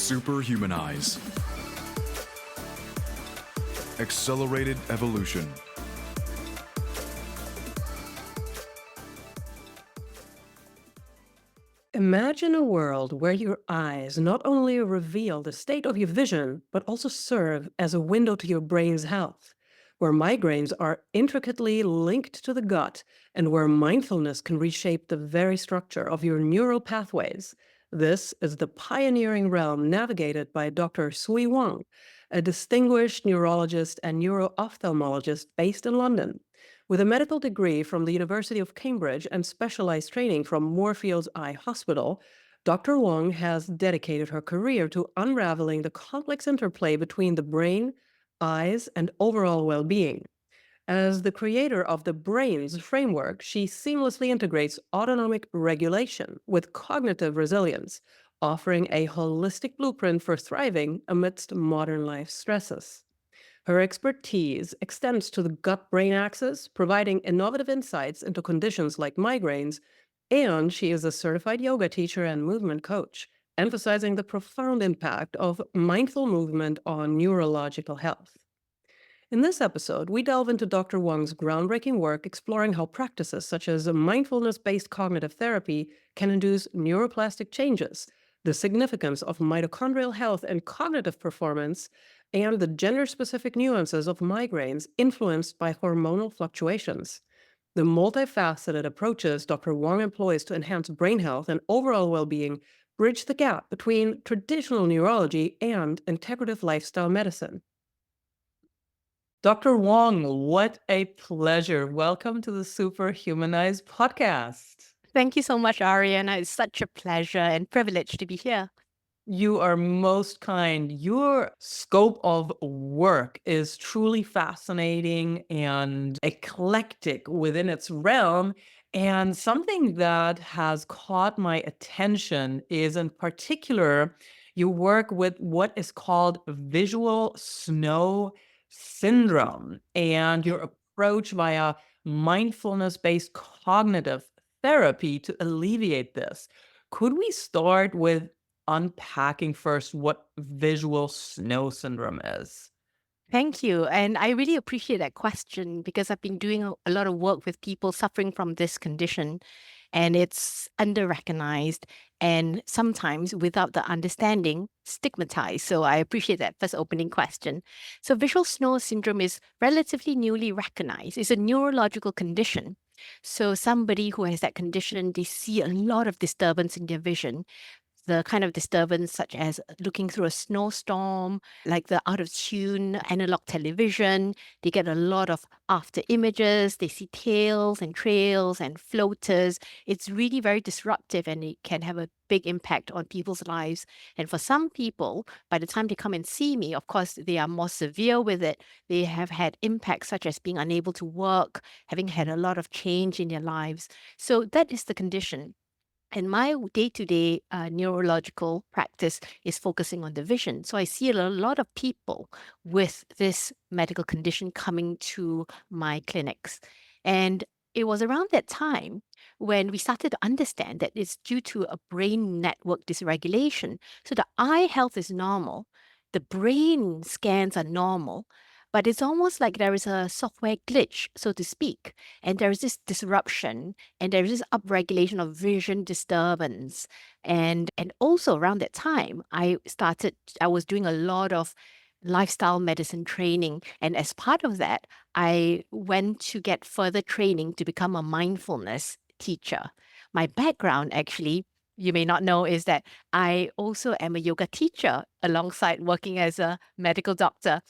Superhumanize. Accelerated evolution. Imagine a world where your eyes not only reveal the state of your vision, but also serve as a window to your brain's health, where migraines are intricately linked to the gut, and where mindfulness can reshape the very structure of your neural pathways. This is the pioneering realm navigated by Dr. Sui Wong, a distinguished neurologist and neuro-ophthalmologist based in London. With a medical degree from the University of Cambridge and specialized training from Moorfields Eye Hospital, Dr. Wong has dedicated her career to unraveling the complex interplay between the brain, eyes, and overall well being. As the creator of the BRAINS framework, she seamlessly integrates autonomic regulation with cognitive resilience, offering a holistic blueprint for thriving amidst modern life stresses. Her expertise extends to the gut-brain axis, providing innovative insights into conditions like migraines, and she is a certified yoga teacher and movement coach, emphasizing the profound impact of mindful movement on neurological health. In this episode, we delve into Dr. Wong's groundbreaking work exploring how practices such as mindfulness-based cognitive therapy can induce neuroplastic changes, the significance of mitochondrial health and cognitive performance, and the gender-specific nuances of migraines influenced by hormonal fluctuations. The multifaceted approaches Dr. Wong employs to enhance brain health and overall well-being bridge the gap between traditional neurology and integrative lifestyle medicine. Dr. Wong, what a pleasure. Welcome to the Superhumanized podcast. Thank you so much, Ariana. It's such a pleasure and privilege to be here. You are most kind. Your scope of work is truly fascinating and eclectic within its realm. And something that has caught my attention is, in particular, you work with what is called visual snow syndrome and your approach via mindfulness-based cognitive therapy to alleviate this. Could we start with unpacking first what visual snow syndrome is? Thank you. And I really appreciate that question because I've been doing a lot of work with people suffering from this condition, and it's under-recognized and sometimes without the understanding, stigmatized. So I appreciate that first opening question. So visual snow syndrome is relatively newly recognized. It's a neurological condition. So somebody who has that condition, they see a lot of disturbance in their vision, the kind of disturbance such as looking through a snowstorm, like the out of tune analog television. They get a lot of after images. They see tails and trails and floaters. It's really very disruptive and it can have a big impact on people's lives. And for some people, by the time they come and see me, of course, they are more severe with it. They have had impacts such as being unable to work, having had a lot of change in their lives. So that is the condition. And my day-to-day neurological practice is focusing on the vision. So I see a lot of people with this medical condition coming to my clinics. And it was around that time when we started to understand that it's due to a brain network dysregulation. So the eye health is normal, the brain scans are normal, but it's almost like there is a software glitch, so to speak. And there is this disruption and there is this upregulation of vision disturbance. And also around that time, I was doing a lot of lifestyle medicine training. And as part of that, I went to get further training to become a mindfulness teacher. My background, actually, you may not know, is that I also am a yoga teacher alongside working as a medical doctor.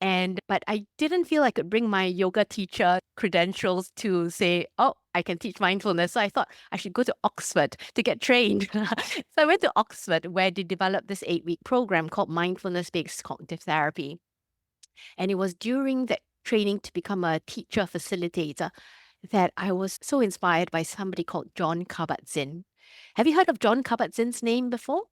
But I didn't feel I could bring my yoga teacher credentials to say, oh, I can teach mindfulness. So I thought I should go to Oxford to get trained. So I went to Oxford, where they developed this 8-week program called Mindfulness-Based Cognitive Therapy. And it was during that training to become a teacher facilitator that I was so inspired by somebody called John Kabat-Zinn. Have you heard of John Kabat-Zinn's name before?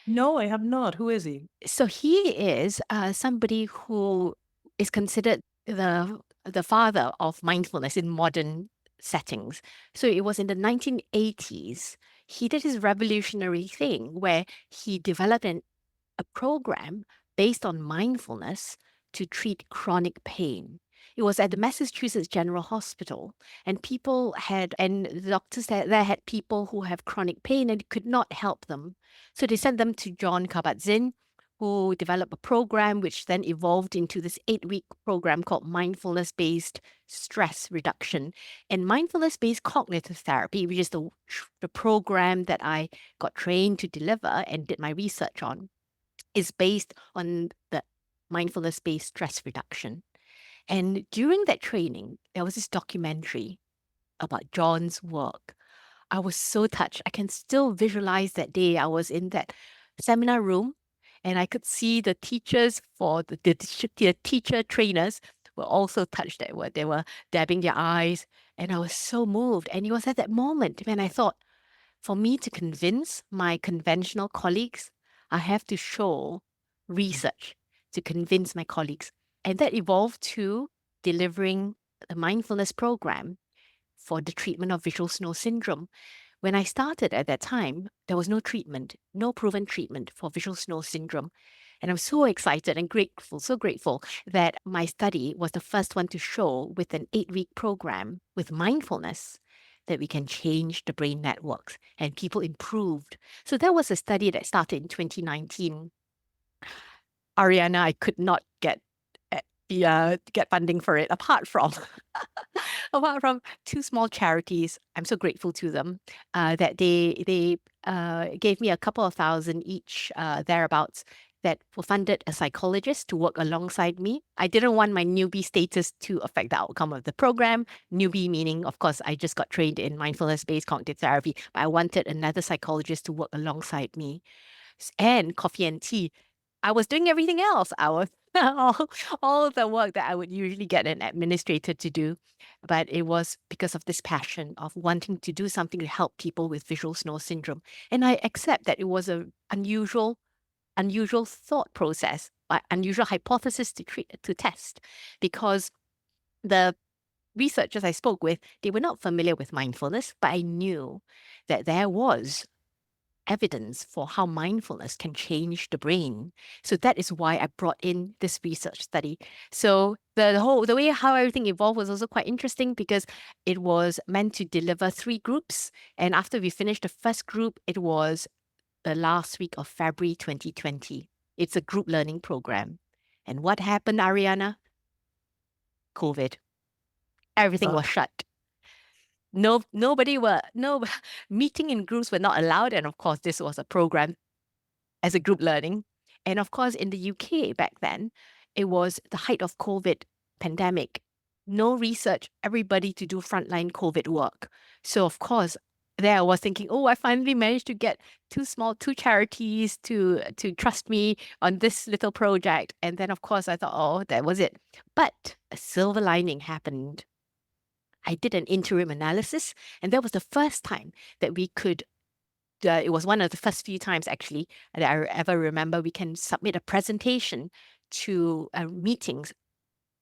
No, I have not. Who is he? So he is somebody who is considered the father of mindfulness in modern settings. So it was in the 1980s. He did his revolutionary thing where he developed an a program based on mindfulness to treat chronic pain. It was at the Massachusetts General Hospital, and the doctors there had people who have chronic pain and could not help them. So they sent them to John Kabat-Zinn, who developed a program which then evolved into this 8-week program called Mindfulness-Based Stress Reduction. And mindfulness-based cognitive therapy, which is the program that I got trained to deliver and did my research on, is based on the mindfulness-based stress reduction. And during that training, there was this documentary about John's work. I was so touched. I can still visualize that day. I was in that seminar room and I could see the teachers for the teacher trainers were also touched. They were dabbing their eyes, and I was so moved. And it was at that moment when I thought, for me to convince my conventional colleagues, I have to show research to convince my colleagues. And that evolved to delivering a mindfulness program for the treatment of visual snow syndrome. When I started at that time, there was no treatment, no proven treatment for visual snow syndrome. And I'm so excited and grateful, so grateful that my study was the first one to show with an 8-week program with mindfulness that we can change the brain networks and people improved. So that was a study that started in 2019. Ariana, I could not get funding for it apart from two small charities. I'm so grateful to them that they gave me a couple of thousand each thereabouts that were funded a psychologist to work alongside me. I didn't want my newbie status to affect the outcome of the program. Newbie meaning, of course, I just got trained in mindfulness-based cognitive therapy, but I wanted another psychologist to work alongside me. And coffee and tea. I was doing everything else. I was all the work that I would usually get an administrator to do. But it was because of this passion of wanting to do something to help people with visual snow syndrome. And I accept that it was an unusual thought process, unusual hypothesis to test, because the researchers I spoke with, they were not familiar with mindfulness, but I knew that there was evidence for how mindfulness can change the brain. So that is why I brought in this research study. So the way how everything evolved was also quite interesting because it was meant to deliver 3 groups. And after we finished the first group, it was the last week of February 2020. It's a group learning program. And what happened, Ariana? COVID. Everything was shut. No meeting in groups were not allowed. And of course, this was a program as a group learning. And of course, in the UK back then, it was the height of COVID pandemic. No research, everybody to do frontline COVID work. So of course, there I was thinking, oh, I finally managed to get two charities to trust me on this little project. And then of course I thought, oh, that was it. But a silver lining happened. I did an interim analysis, and that was the first time that we could, it was one of the first few times actually that I ever remember we can submit a presentation to meetings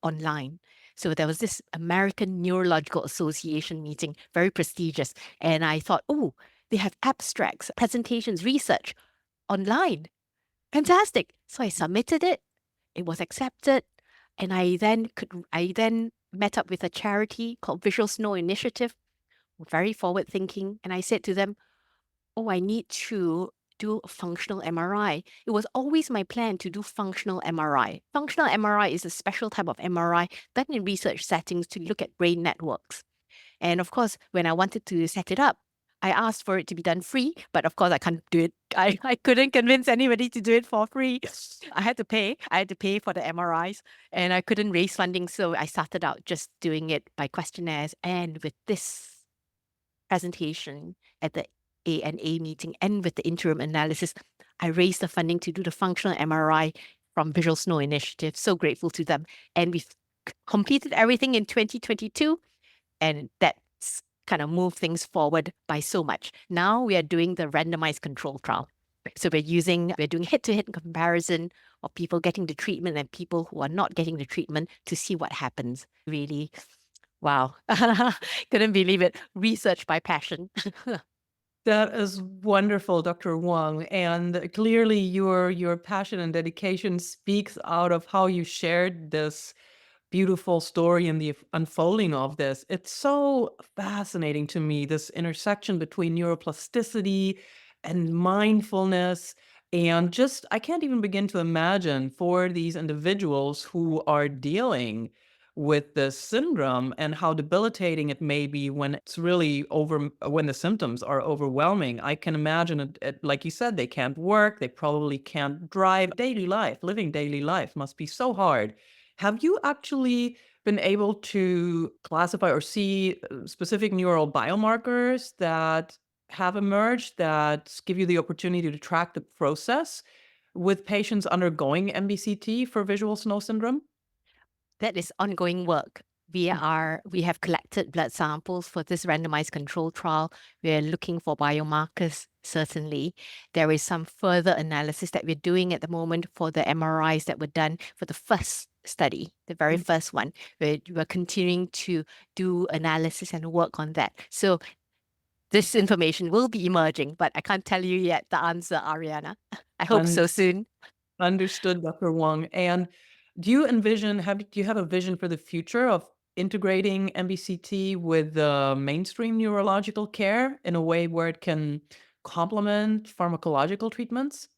online. So there was this American Neurological Association meeting, very prestigious. And I thought, oh, they have abstracts, presentations, research online. Fantastic. So I submitted it. It was accepted. And I then met up with a charity called Visual Snow Initiative, very forward thinking. And I said to them, oh, I need to do a functional MRI. It was always my plan to do functional MRI. Functional MRI is a special type of MRI done in research settings to look at brain networks. And of course, when I wanted to set it up, I asked for it to be done free, but of course I can't do it. I couldn't convince anybody to do it for free. I had to pay. I had to pay for the MRIs and I couldn't raise funding. So I started out just doing it by questionnaires. And with this presentation at the ANA meeting and with the interim analysis, I raised the funding to do the functional MRI from Visual Snow Initiative. So grateful to them. And we've completed everything in 2022. And that's kind of moved things forward by so much. Now we are doing the randomized control trial. So we're doing head-to-head comparison of people getting the treatment and people who are not getting the treatment to see what happens. Really, wow. Couldn't believe it. Research by passion. That is wonderful, Dr. Wong. And clearly your passion and dedication speaks out of how you shared this beautiful story and the unfolding of this. It's so fascinating to me, this intersection between neuroplasticity and mindfulness. And just, I can't even begin to imagine for these individuals who are dealing with this syndrome and how debilitating it may be when it's really over, when the symptoms are overwhelming. I can imagine it, like you said, they can't work, they probably can't drive. Daily life, living daily life must be so hard. Have you actually been able to classify or see specific neural biomarkers that have emerged that give you the opportunity to track the process with patients undergoing MBCT for visual snow syndrome? That is ongoing work. We have collected blood samples for this randomized control trial. We are looking for biomarkers, certainly. There is some further analysis that we're doing at the moment for the MRIs that were done for the first study, the very Mm. first one. We're continuing to do analysis and work on that. So this information will be emerging, but I can't tell you yet the answer, Ariana. I hope Un- so soon. Understood, Dr. Wong. And do you have a vision for the future of integrating MBCT with mainstream neurological care in a way where it can complement pharmacological treatments?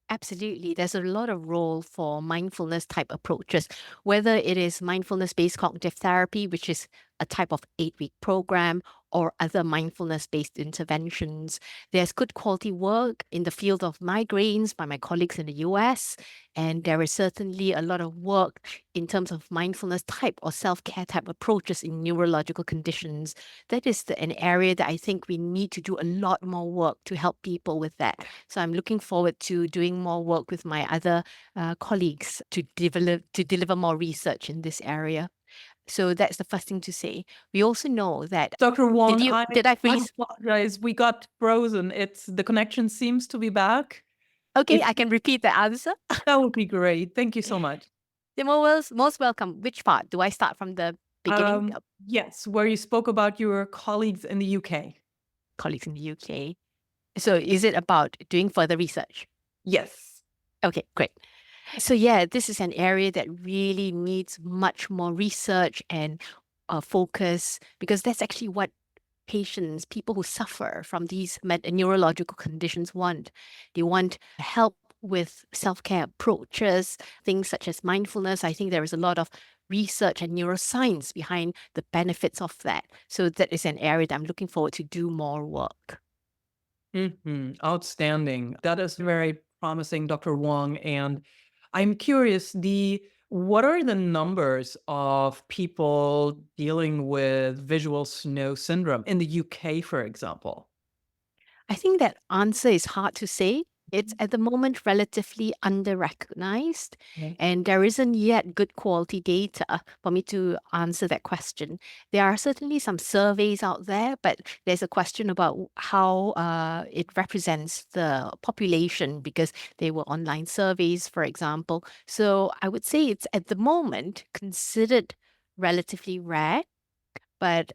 Absolutely. There's a lot of role for mindfulness type approaches, whether it is mindfulness based cognitive therapy, which is a type of 8-week program, or other mindfulness based interventions. There's good quality work in the field of migraines by my colleagues in the US. And there is certainly a lot of work in terms of mindfulness type or self care type approaches in neurological conditions. That is an area that I think we need to do a lot more work to help people with that. So I'm looking forward to doing more work with my other colleagues to deliver more research in this area. So that's the first thing to say. We also know that Dr. did Wong, you I did I I freeze? apologize. We got frozen. It's the connection seems to be back. Okay, If I can repeat the answer. that would be great. Thank you so much. The most welcome. Which part? Do I start from the beginning? Yes, where you spoke about your colleagues in the UK. Colleagues in the UK. So is it about doing further research? Yes. Okay, great. So yeah, this is an area that really needs much more research and focus, because that's actually what patients, people who suffer from these neurological conditions want. They want help with self-care approaches, things such as mindfulness. I think there is a lot of research and neuroscience behind the benefits of that. So that is an area that I'm looking forward to do more work. Outstanding. That is very promising, Dr. Wong. And I'm curious, what are the numbers of people dealing with visual snow syndrome in the UK, for example? I think that answer is hard to say. It's at the moment relatively under-recognized, Mhm. and there isn't yet good quality data for me to answer that question. There are certainly some surveys out there, but there's a question about how it represents the population, because they were online surveys, for example. So I would say it's at the moment considered relatively rare, but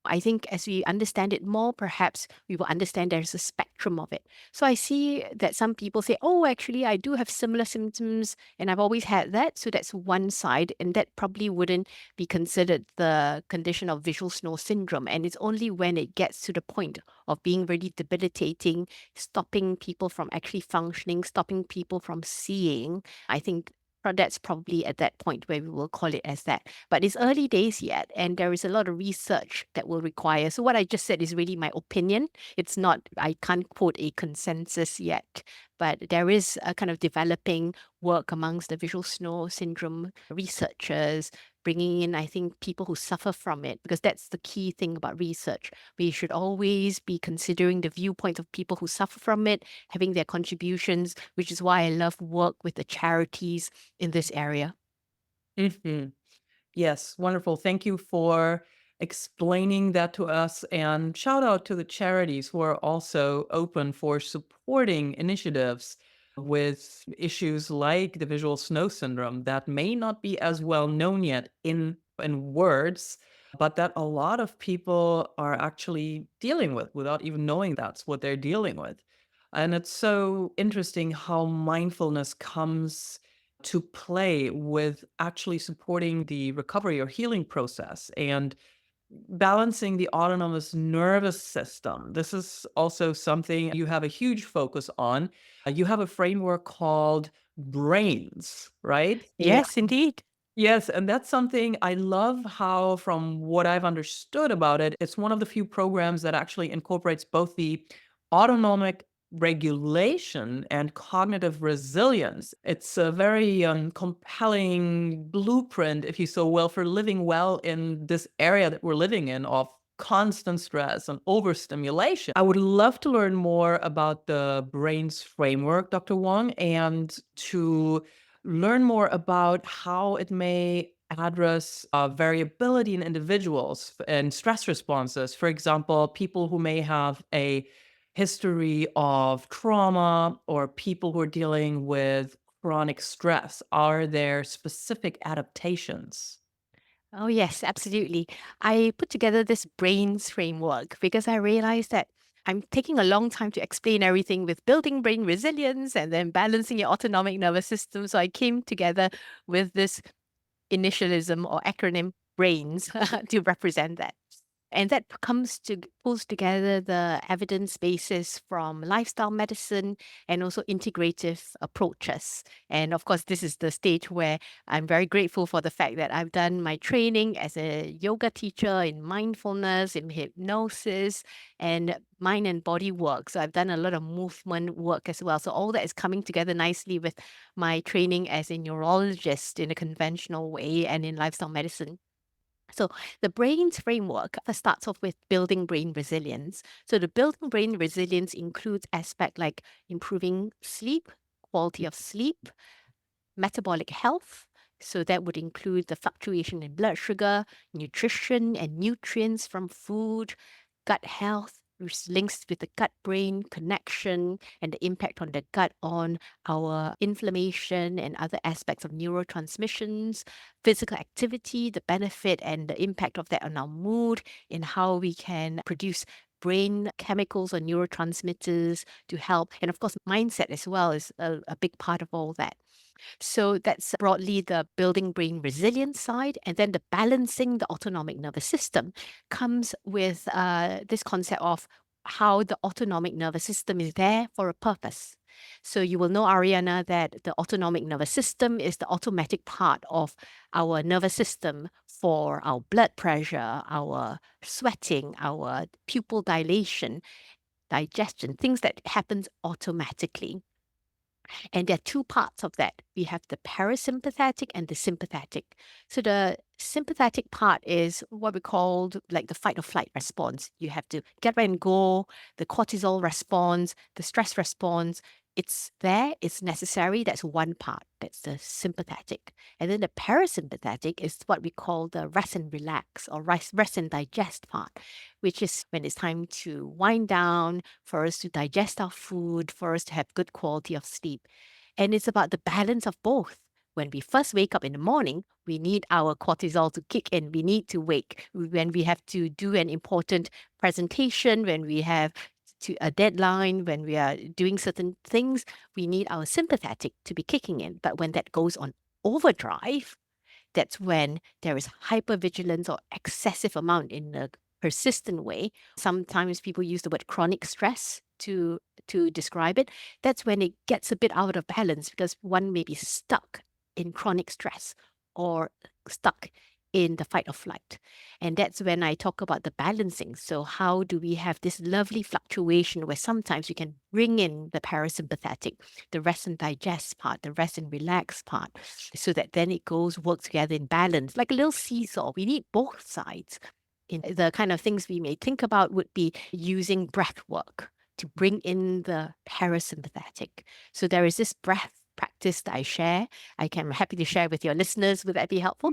I think as we understand it more, perhaps we will understand there's a spectrum of it. So I see that some people say, oh, actually, I do have similar symptoms and I've always had that. So that's one side. And that probably wouldn't be considered the condition of visual snow syndrome. And it's only when it gets to the point of being really debilitating, stopping people from actually functioning, stopping people from seeing. I think that's probably at that point where we will call it as that. But it's early days yet, and there is a lot of research that will require. So what I just said is really my opinion. It's not, I can't quote a consensus yet, but there is a kind of developing work amongst the visual snow syndrome researchers, bringing in, I think, people who suffer from it, because that's the key thing about research. We should always be considering the viewpoint of people who suffer from it, having their contributions, which is why I love work with the charities in this area. Mhm. Yes, wonderful. Thank you for explaining that to us. And shout out to the charities who are also open for supporting initiatives with issues like the visual snow syndrome that may not be as well known yet in words, but that a lot of people are actually dealing with without even knowing that's what they're dealing with. And it's so interesting how mindfulness comes to play with actually supporting the recovery or healing process and balancing the autonomous nervous system. This is also something you have a huge focus on. You have a framework called brains, right? Yeah. Yes, indeed. Yes, and that's something I love how, from what I've understood about it, it's one of the few programs that actually incorporates both the autonomic regulation and cognitive resilience. It's a very compelling blueprint, if you so will, for living well in this area that we're living in of constant stress and overstimulation. I would love to learn more about the brain's framework, Dr. Wong, and to learn more about how it may address variability in individuals and stress responses. For example, people who may have a history of trauma or people who are dealing with chronic stress. Are there specific adaptations? Oh, yes, absolutely. I put together this brains framework because I realized that I'm taking a long time to explain everything with building brain resilience and then balancing your autonomic nervous system. So I came together with this initialism or acronym brains to represent that. And that pulls together the evidence basis from lifestyle medicine and also integrative approaches. And of course, this is the stage where I'm very grateful for the fact that I've done my training as a yoga teacher in mindfulness, in hypnosis, and mind and body work. So I've done a lot of movement work as well. So all that is coming together nicely with my training as a neurologist in a conventional way and in lifestyle medicine. So the brain's framework starts off with building brain resilience. So the building brain resilience includes aspects like improving sleep, quality of sleep, metabolic health. So that would include the fluctuation in blood sugar, nutrition and nutrients from food, gut health, which links with the gut brain connection and the impact on the gut on our inflammation and other aspects of neurotransmissions, physical activity, the benefit and the impact of that on our mood, in how we can produce brain chemicals or neurotransmitters to help. And of course, mindset as well is a big part of all that. So that's broadly the building brain resilience side. And then the balancing the autonomic nervous system comes with this concept of how the autonomic nervous system is there for a purpose. So you will know, Ariana, that the autonomic nervous system is the automatic part of our nervous system for our blood pressure, our sweating, our pupil dilation, digestion, things that happens automatically. And there are two parts of that. We have the parasympathetic and the sympathetic. So the sympathetic part is what we call like the fight or flight response. You have to get ready and go, the cortisol response, the stress response. It's there, it's necessary. That's one part. That's the sympathetic. And then the parasympathetic is what we call the rest and relax or rest and digest part, which is when it's time to wind down, for us to digest our food, for us to have good quality of sleep. And it's about the balance of both. When we first wake up in the morning, we need our cortisol to kick in. We need to wake. When we have to do an important presentation, when we have a deadline, when we are doing certain things, we need our sympathetic to be kicking in. But when that goes on overdrive, that's when there is hypervigilance or excessive amount in a persistent way. Sometimes people use the word chronic stress to describe it. That's when it gets a bit out of balance because one may be stuck in chronic stress or stuck in the fight or flight. And that's when I talk about the balancing. So how do we have this lovely fluctuation where sometimes we can bring in the parasympathetic, the rest and digest part, the rest and relax part, so that then it work together in balance, like a little seesaw. We need both sides. In the kind of things we may think about would be using breath work to bring in the parasympathetic. So there is this breath practice that I share. I'm happy to share with your listeners. Would that be helpful?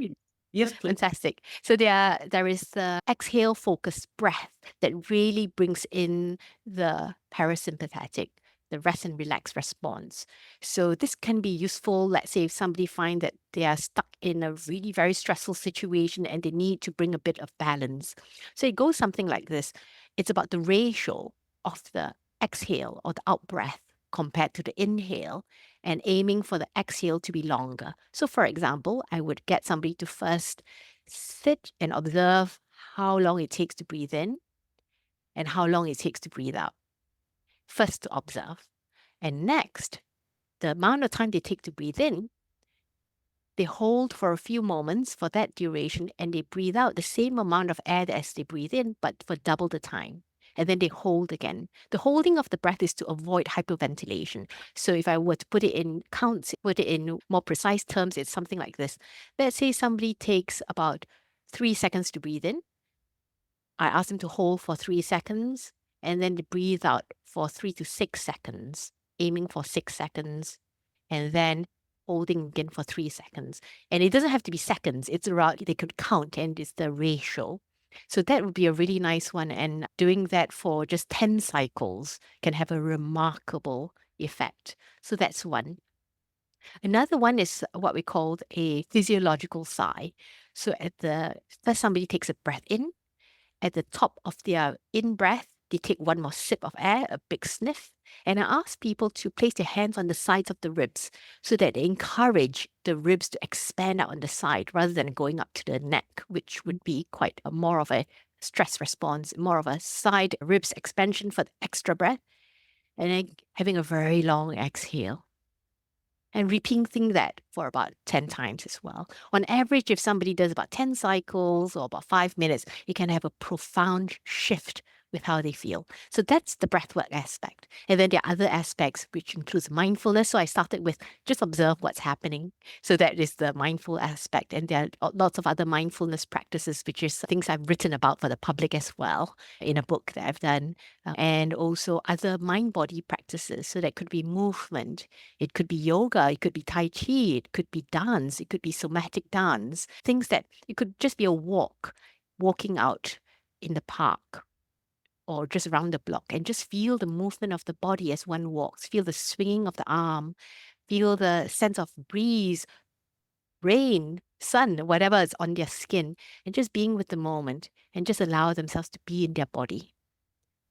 Yes, please. Fantastic. So there is the exhale focused breath that really brings in the parasympathetic the rest and relax response. So this can be useful, let's say if somebody find that they are stuck in a really very stressful situation and they need to bring a bit of balance. So it goes something like this. It's about the ratio of the exhale or the out breath compared to the inhale and aiming for the exhale to be longer. So for example, I would get somebody to first sit and observe how long it takes to breathe in and how long it takes to breathe out. First to observe. And next, the amount of time they take to breathe in, they hold for a few moments for that duration and they breathe out the same amount of air as they breathe in, but for double the time. And then they hold again. The holding of the breath is to avoid hyperventilation. So if I were to put it in counts, put it in more precise terms, it's something like this. Let's say somebody takes about 3 seconds to breathe in. I ask them to hold for 3 seconds and then they breathe out for 3 to 6 seconds, aiming for 6 seconds, and then holding again for 3 seconds. And it doesn't have to be seconds, it's around, they could count and it's the ratio. So that would be a really nice one. And doing that for just 10 cycles can have a remarkable effect. So that's one. Another one is what we call a physiological sigh. So at the first, somebody takes a breath in. At the top of their in breath, they take one more sip of air, a big sniff. And I ask people to place their hands on the sides of the ribs so that they encourage the ribs to expand out on the side rather than going up to the neck, which would be quite a more of a stress response, more of a side ribs expansion for the extra breath. And then having a very long exhale and repeating that for about 10 times as well. On average, if somebody does about 10 cycles or about 5 minutes, it can have a profound shift with how they feel. So that's the breathwork aspect. And then there are other aspects, which includes mindfulness. So I started with just observe what's happening. So that is the mindful aspect. And there are lots of other mindfulness practices, which is things I've written about for the public as well in a book that I've done. And also other mind-body practices. So that could be movement, it could be yoga, it could be Tai Chi, it could be dance, it could be somatic dance, things that it could just be a walk, walking out in the park or just around the block and just feel the movement of the body as one walks, feel the swinging of the arm, feel the sense of breeze, rain, sun, whatever is on their skin, and just being with the moment and just allow themselves to be in their body.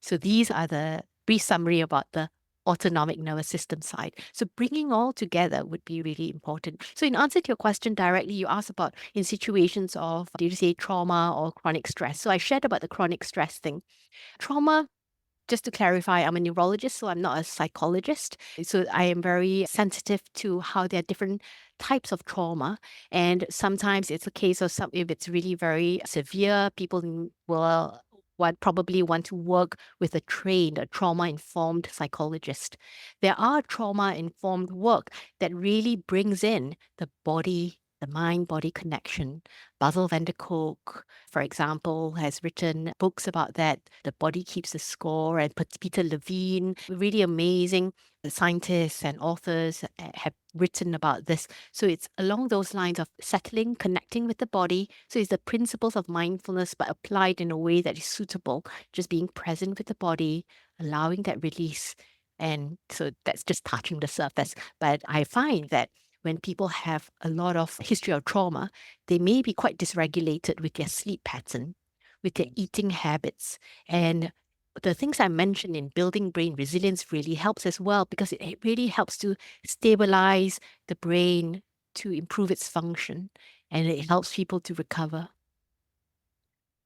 So these are the brief summary about the autonomic nervous system side. So bringing all together would be really important. So in answer to your question directly, you asked about in situations of, did you say trauma or chronic stress? So I shared about the chronic stress thing. Trauma, just to clarify, I'm a neurologist, so I'm not a psychologist. So I am very sensitive to how there are different types of trauma. And sometimes it's a case of if it's really very severe, people will probably want to work with a trained, a trauma-informed psychologist. There are trauma-informed work that really brings in the body, the mind-body connection. Basil van der Kolk, for example, has written books about that. The Body Keeps the Score, and Peter Levine, really amazing scientists and authors have written about this. So it's along those lines of settling, connecting with the body. So it's the principles of mindfulness, but applied in a way that is suitable, just being present with the body, allowing that release. And so that's just touching the surface. But I find that when people have a lot of history of trauma, they may be quite dysregulated with their sleep pattern, with their eating habits. And the things I mentioned in building brain resilience really helps as well, because it really helps to stabilize the brain, to improve its function, and it helps people to recover.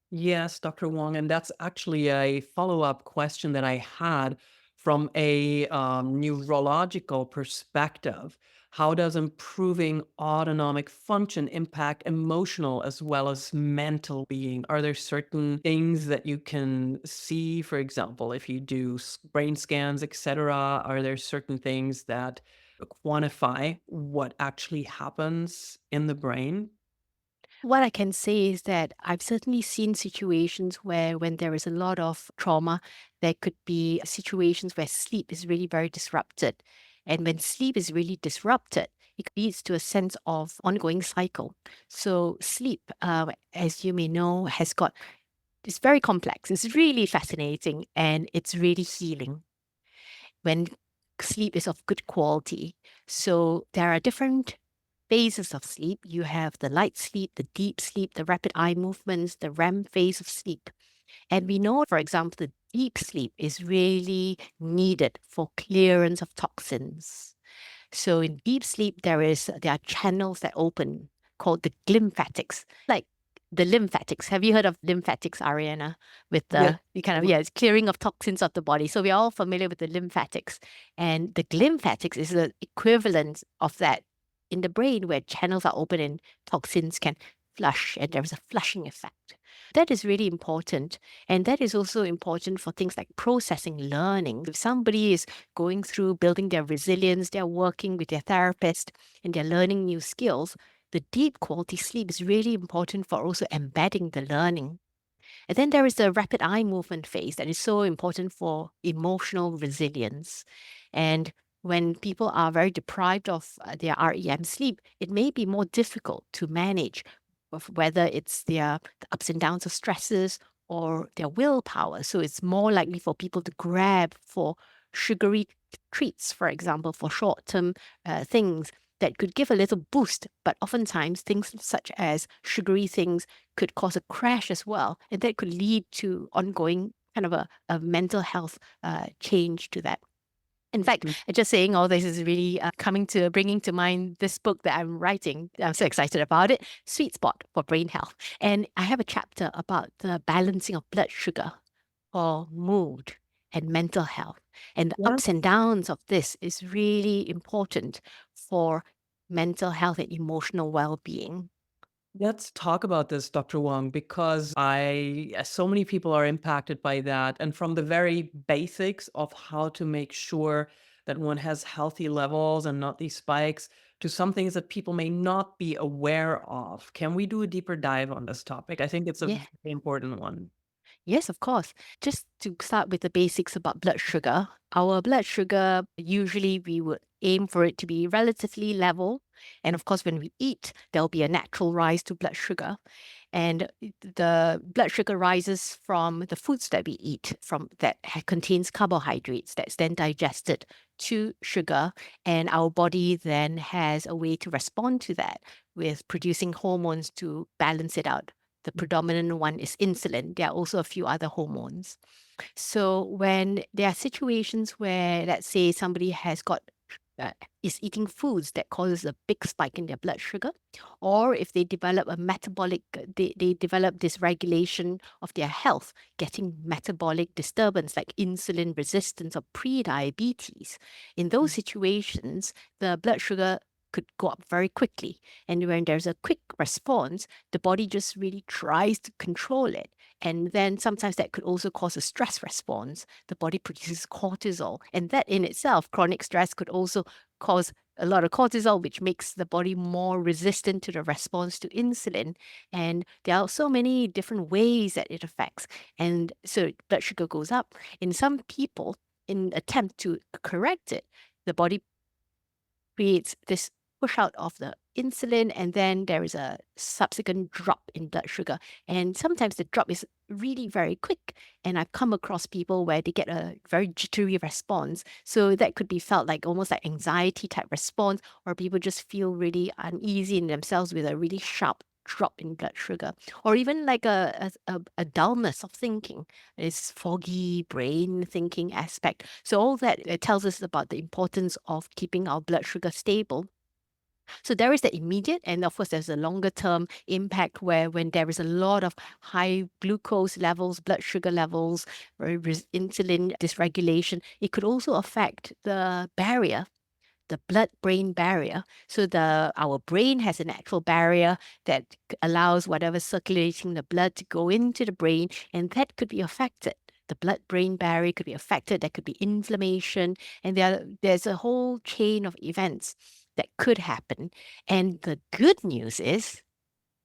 Yes, Dr. Wong, and that's actually a follow-up question that I had from a neurological perspective. How does improving autonomic function impact emotional as well as mental being? Are there certain things that you can see, for example, if you do brain scans, etc.? Are there certain things that quantify what actually happens in the brain? What I can say is that I've certainly seen situations where when there is a lot of trauma, there could be situations where sleep is really very disrupted. And when sleep is really disrupted, it leads to a sense of ongoing cycle. So sleep, as you may know, it's very complex. It's really fascinating and it's really healing. When sleep is of good quality. So there are different phases of sleep. You have the light sleep, the deep sleep, the rapid eye movements, the REM phase of sleep. And we know, for example, the deep sleep is really needed for clearance of toxins. So in deep sleep, there are channels that open called the lymphatics, like the lymphatics. Have you heard of lymphatics, Ariana? With Yes. the kind of, it's clearing of toxins of the body. So we're all familiar with the lymphatics. And the lymphatics is the equivalent of that in the brain, where channels are open and toxins can flush, and there's a flushing effect. That is really important. And that is also important for things like processing learning. If somebody is going through building their resilience, they're working with their therapist, and they're learning new skills, the deep quality sleep is really important for also embedding the learning. And then there is the rapid eye movement phase that is so important for emotional resilience. And when people are very deprived of their REM sleep, it may be more difficult to manage whether it's the ups and downs of stresses or their willpower. So it's more likely for people to grab for sugary treats, for example, for short-term things that could give a little boost, but oftentimes things such as sugary things could cause a crash as well, and that could lead to ongoing kind of a mental health change to that. In fact, just saying all this is really bringing to mind this book that I'm writing. I'm so excited about it, Sweet Spot for Brain Health. And I have a chapter about the balancing of blood sugar for mood and mental health. And the Yeah. ups and downs of this is really important for mental health and emotional well-being. Let's talk about this, Dr. Wong, because so many people are impacted by that. And from the very basics of how to make sure that one has healthy levels and not these spikes, to some things that people may not be aware of. Can we do a deeper dive on this topic? I think it's a Yeah. very important one. Yes, of course. Just to start with the basics about blood sugar, our blood sugar, usually we would aim for it to be relatively level. And of course, when we eat, there'll be a natural rise to blood sugar. And the blood sugar rises from the foods that we eat, from that contains carbohydrates that's then digested to sugar. And our body then has a way to respond to that with producing hormones to balance it out. The predominant one is insulin. There are also a few other hormones. So when there are situations where, let's say, somebody has got is eating foods that causes a big spike in their blood sugar, or if they develop a metabolic, they develop dysregulation of their health, getting metabolic disturbance like insulin resistance or pre-diabetes. In those situations, the blood sugar could go up very quickly. And when there's a quick response, the body just really tries to control it. And then sometimes that could also cause a stress response. The body produces cortisol. And that in itself, chronic stress could also cause a lot of cortisol, which makes the body more resistant to the response to insulin. And there are so many different ways that it affects. And so blood sugar goes up. In some people, in attempt to correct it, the body creates this push out of the insulin, and then there is a subsequent drop in blood sugar. And sometimes the drop is really very quick. And I've come across people where they get a very jittery response. So that could be felt like almost like anxiety type response, or people just feel really uneasy in themselves with a really sharp drop in blood sugar, or even like a dullness of thinking, this foggy brain thinking aspect. So all that it tells us about the importance of keeping our blood sugar stable. So there is the immediate, and of course, there's a longer term impact where when there is a lot of high glucose levels, blood sugar levels, or insulin dysregulation, it could also affect the barrier, the blood-brain barrier. So our brain has a natural barrier that allows whatever circulating the blood to go into the brain, and that could be affected. The blood-brain barrier could be affected. There could be inflammation, and there's a whole chain of events that could happen. And the good news is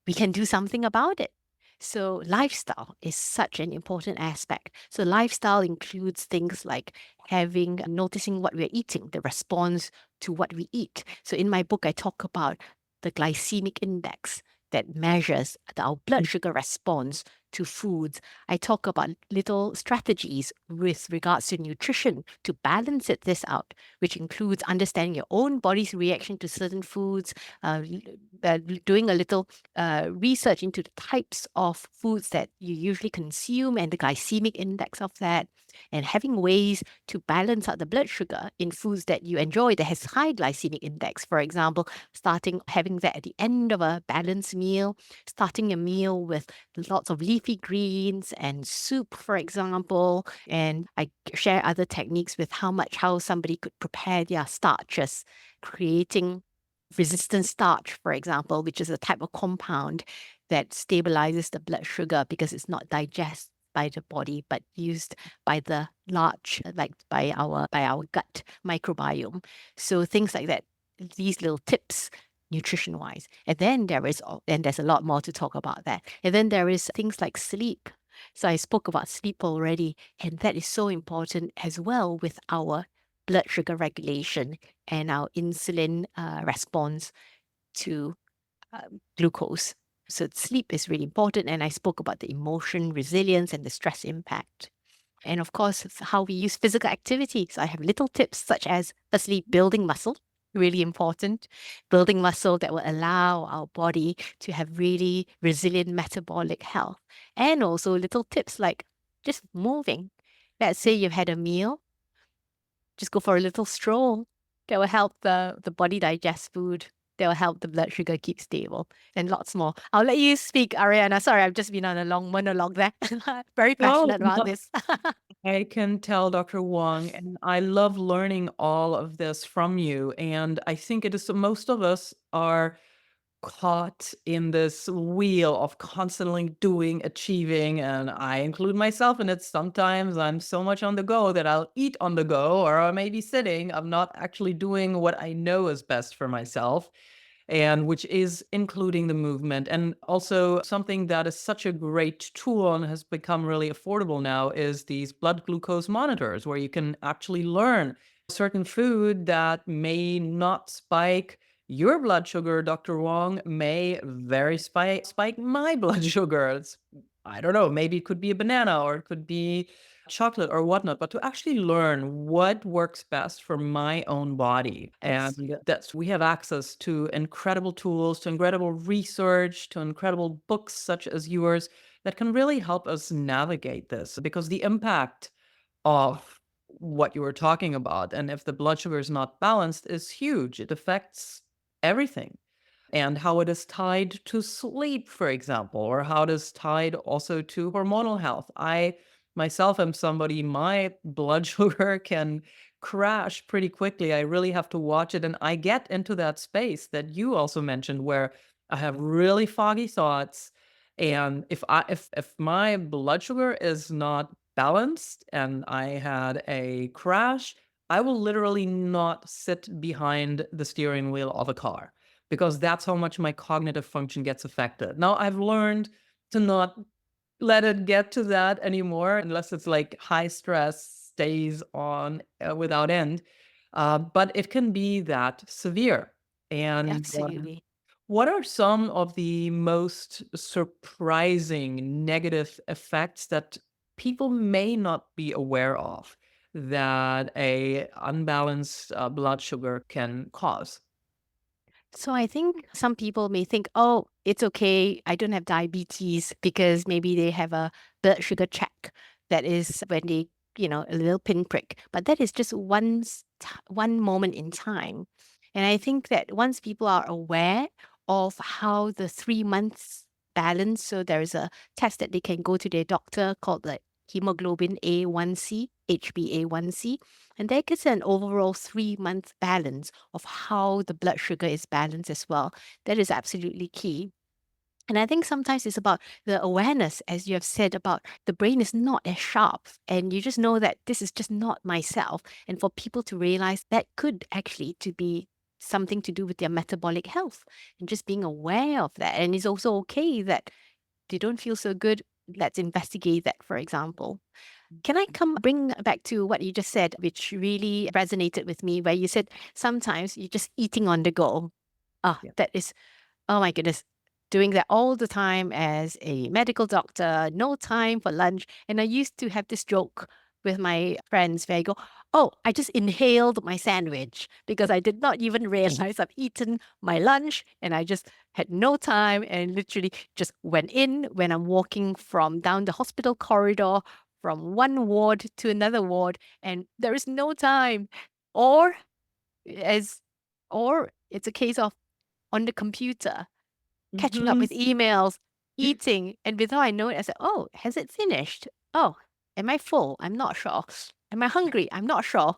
we can do something about it. So lifestyle is such an important aspect. So lifestyle includes things like noticing what we're eating, the response to what we eat. So in my book, I talk about the glycemic index that measures our blood sugar response to foods, I talk about little strategies with regards to nutrition to balance this out, which includes understanding your own body's reaction to certain foods, doing a little research into the types of foods that you usually consume and the glycemic index of that, and having ways to balance out the blood sugar in foods that you enjoy that has high glycemic index. For example, starting having that at the end of a balanced meal, starting a meal with lots of leafy greens and soup, for example. And I share other techniques with how somebody could prepare their starches, creating resistant starch, for example, which is a type of compound that stabilizes the blood sugar because it's not digested by the body, but used by the large, like by our gut microbiome. So things like that, these little tips, nutrition-wise. And then there's a lot more to talk about that. And then there is things like sleep. So I spoke about sleep already, and that is so important as well with our blood sugar regulation and our insulin response to glucose. So sleep is really important. And I spoke about the emotion, resilience, and the stress impact. And of course, how we use physical activity. So I have little tips such as, firstly, building muscle, really important. Building muscle that will allow our body to have really resilient metabolic health. And also little tips like just moving. Let's say you've had a meal, just go for a little stroll. That will help the body digest food. That will help the blood sugar keep stable, and lots more. I'll let you speak, Ariana. Sorry, I've just been on a long monologue there. Very No, passionate about no, this. I can tell, Dr. Wong, and I love learning all of this from you. And I think it is most of us are caught in this wheel of constantly doing, achieving, and I include myself in it. Sometimes I'm so much on the go that I'll eat on the go, or I may be sitting. I'm not actually doing what I know is best for myself, and which is including the movement. And also something that is such a great tool and has become really affordable now is these blood glucose monitors, where you can actually learn certain food that may not spike your blood sugar, Dr. Wong, may very spike my blood sugar. I don't know, maybe it could be a banana or it could be chocolate or whatnot, but to actually learn what works best for my own body. Yes. And that's, we have access to incredible tools, to incredible research, to incredible books such as yours that can really help us navigate this, because the impact of what you were talking about, and if the blood sugar is not balanced, is huge. It affects everything, and how it is tied to sleep, for example, or how it is tied also to hormonal health. I myself am somebody, my blood sugar can crash pretty quickly. I really have to watch it. And I get into that space that you also mentioned where I have really foggy thoughts. And if my blood sugar is not balanced and I had a crash, I will literally not sit behind the steering wheel of a car, because that's how much my cognitive function gets affected. Now, I've learned to not let it get to that anymore, unless it's like high stress stays on without end. But it can be that severe. And Absolutely. what are some of the most surprising negative effects that people may not be aware of that a unbalanced blood sugar can cause? So I think some people may think, oh, it's okay, I don't have diabetes because maybe they have a blood sugar check that is when they, a little pinprick. But that is just one moment in time. And I think that once people are aware of how the 3 months balance, so there is a test that they can go to their doctor called the hemoglobin A1C, HbA1c, and that gives an overall 3 month balance of how the blood sugar is balanced as well. That is absolutely key. And I think sometimes it's about the awareness, as you have said, about the brain is not as sharp. And you just know that this is just not myself. And for people to realize that could actually to be something to do with their metabolic health, and just being aware of that. And it's also okay that they don't feel so good. Let's investigate that, for example. Can I bring back to what you just said, which really resonated with me, where you said sometimes you're just eating on the go. Ah, Yeah. that is, oh my goodness. doing that all the time as a medical doctor, no time for lunch. And I used to have this joke with my friends where I go, oh, I just inhaled my sandwich because I did not even realize I've eaten my lunch and I just had no time and literally just went in when I'm walking from down the hospital corridor from one ward to another ward and there is no time. Or as or it's a case of on the computer catching up Mhm. with emails, eating, and before I know it, I said, "Oh, has it finished? Oh, am I full? I'm not sure. Am I hungry? I'm not sure."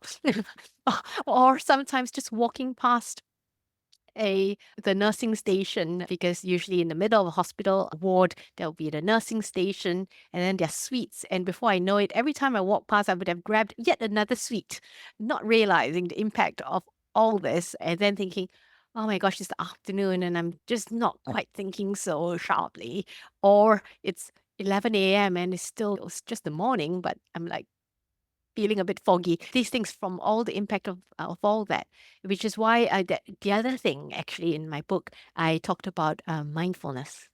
Or sometimes just walking past the nursing station because usually in the middle of a hospital ward there'll be the nursing station and then there's suites and before I know it every time I walk past I would have grabbed yet another suite not realizing the impact of all this and then thinking oh my gosh it's the afternoon and I'm just not quite thinking so sharply or it's 11 a.m. and it's just the morning but I'm like feeling a bit foggy. These things from all the impact of all that, which is why the other thing actually in my book, I talked about mindfulness,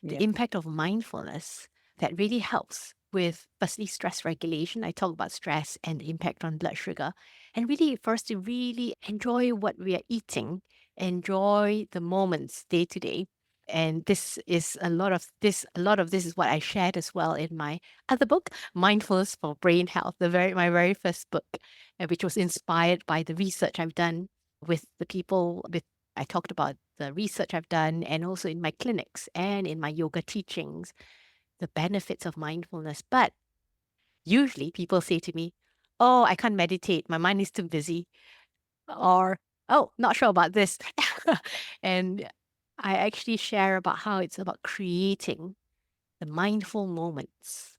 the Yeah. impact of mindfulness that really helps with firstly stress regulation. I talk about stress and the impact on blood sugar, and really for us to really enjoy what we are eating, enjoy the moments day to day. And this is a lot of this is what I shared as well in my other book, Mindfulness for Brain Health, my very first book, which was inspired by the research I've done with the people with I talked about the research I've done and also in my clinics and in my yoga teachings, the benefits of mindfulness. But usually people say to me, oh, I can't meditate. My mind is too busy. Or, oh, not sure about this. And I actually share about how it's about creating the mindful moments,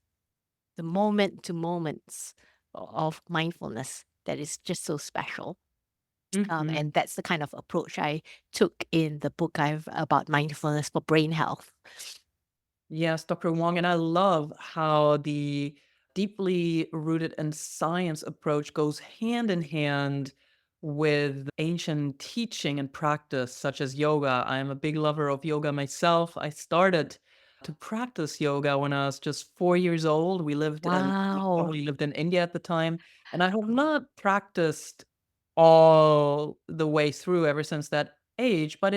the moment to moments of mindfulness that is just so special. Mhm. And that's the kind of approach I took in the book I've about mindfulness for brain health. Yes, Dr. Wong, and I love how the deeply rooted in science approach goes hand in hand with ancient teaching and practice, such as yoga. I am a big lover of yoga myself. I started to practice yoga when I was just 4 years old. We Wow. probably lived in India at the time, and I have not practiced all the way through ever since that age, but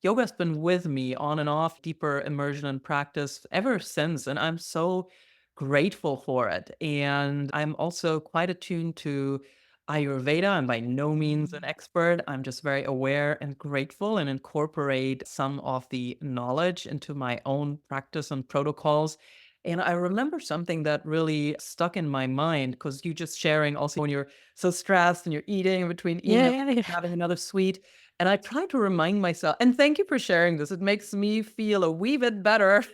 yoga's been with me on and off, deeper immersion and practice ever since, and I'm so grateful for it. And I'm also quite attuned to Ayurveda. I'm by no means an expert. I'm just very aware and grateful and incorporate some of the knowledge into my own practice and protocols. And I remember something that really stuck in my mind because you just sharing also when you're so stressed and you're eating in between Yeah, emails, yeah, yeah. having another sweet. And I try to remind myself, and thank you for sharing this. It makes me feel a wee bit better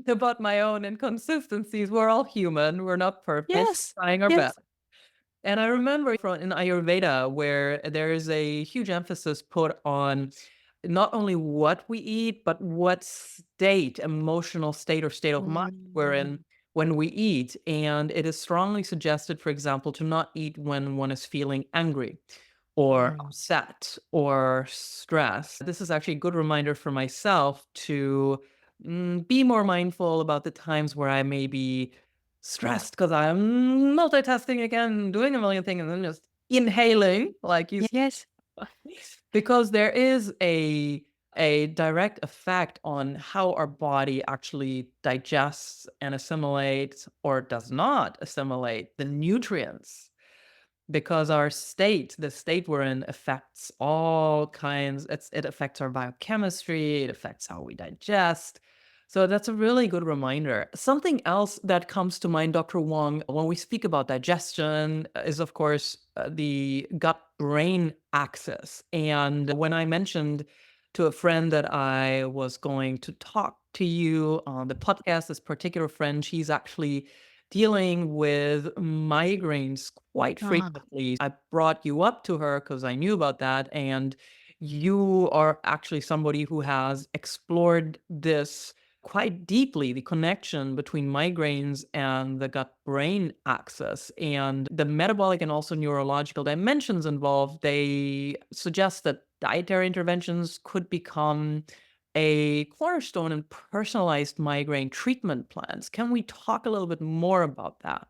about my own inconsistencies. We're all human. We're not perfect, Yes. trying our best. Yes. And I remember from in Ayurveda where there is a huge emphasis put on not only what we eat, but what emotional state or state of mind we're Mm, in when we eat. And it is strongly suggested, for example, to not eat when one is feeling angry or mm. upset or stressed. This is actually a good reminder for myself to be more mindful about the times where I may be stressed because I'm multitasking again, doing a million things, and then just inhaling, like you Yes. because there is a direct effect on how our body actually digests and assimilates or does not assimilate the nutrients because the state we're in affects all kinds. It affects our biochemistry, it affects how we digest. So that's a really good reminder. Something else that comes to mind, Dr. Wong, when we speak about digestion is, of course, the gut brain axis. And when I mentioned to a friend that I was going to talk to you on the podcast, this particular friend, she's actually dealing with migraines quite Ah, frequently. I brought you up to her because I knew about that. And you are actually somebody who has explored this quite deeply, the connection between migraines and the gut brain axis and the metabolic and also neurological dimensions involved. They suggest that dietary interventions could become a cornerstone in personalized migraine treatment plans. Can we talk a little bit more about that?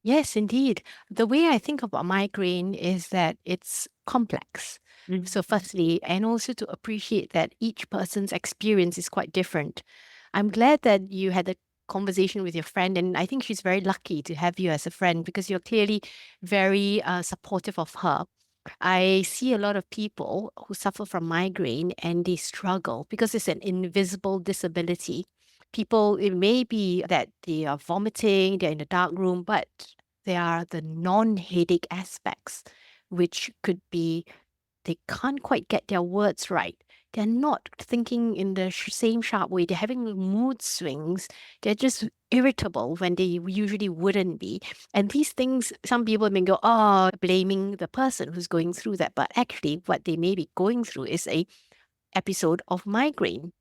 Yes, indeed. The way I think about migraine is that it's complex. So, firstly, and also to appreciate that each person's experience is quite different. I'm glad that you had a conversation with your friend, and I think she's very lucky to have you as a friend because you're clearly very supportive of her. I see a lot of people who suffer from migraine and they struggle because it's an invisible disability. People, it may be that they are vomiting, they're in a dark room, but there are the non headache aspects, which could be they can't quite get their words right. They're not thinking in the same sharp way. They're having mood swings. They're just irritable when they usually wouldn't be. And these things, some people may go, oh, blaming the person who's going through that. But actually, what they may be going through is a episode of migraine.